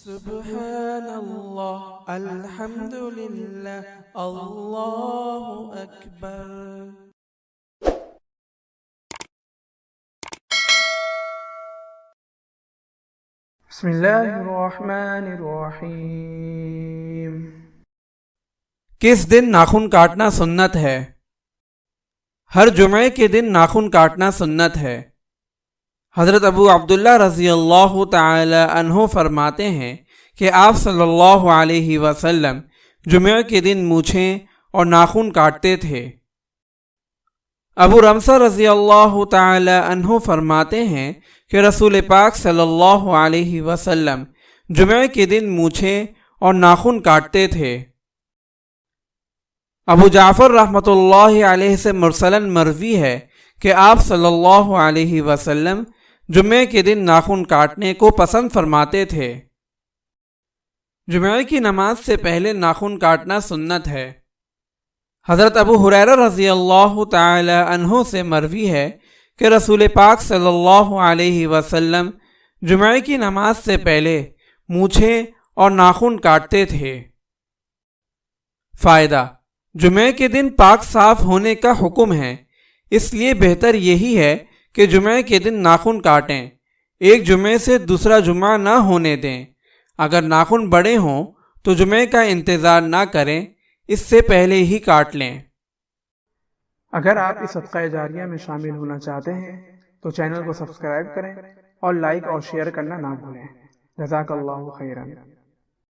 سبحان اللہ، الحمد للہ، اللہ اکبر۔ بسم اللہ الرحمن الرحیم۔ کس دن ناخن کاٹنا سنت ہے؟ ہر جمعے کے دن ناخن کاٹنا سنت ہے۔ حضرت ابو عبداللہ رضی اللہ تعالی عنہ فرماتے ہیں کہ آپ صلی اللہ علیہ وسلم جمعے کے دن مونچھیں اور ناخن کاٹتے تھے۔ ابو رمسہ رضی اللہ تعالی عنہ فرماتے ہیں کہ رسول پاک صلی اللہ علیہ وسلم جمعے کے دن مونچھیں اور ناخن کاٹتے تھے۔ ابو جعفر رحمۃ اللہ علیہ سے مرسلاً مروی ہے کہ آپ صلی اللہ علیہ وسلم جمعے کے دن ناخن کاٹنے کو پسند فرماتے تھے۔ جمعے کی نماز سے پہلے ناخن کاٹنا سنت ہے۔ حضرت ابو ہریرہ رضی اللہ تعالی عنہ سے مروی ہے کہ رسول پاک صلی اللہ علیہ وسلم جمعے کی نماز سے پہلے مونچھیں اور ناخن کاٹتے تھے۔ فائدہ: جمعے کے دن پاک صاف ہونے کا حکم ہے، اس لیے بہتر یہی ہے کہ جمعے کے دن ناخن کاٹیں، ایک جمعے سے دوسرا جمعہ نہ ہونے دیں۔ اگر ناخن بڑے ہوں تو جمعے کا انتظار نہ کریں، اس سے پہلے ہی کاٹ لیں۔ اگر آپ اس صدقہ جاریہ میں شامل ہونا چاہتے ہیں تو چینل کو سبسکرائب کریں اور لائک اور شیئر کرنا نہ بھولیں۔ جزاک اللہ خیرا۔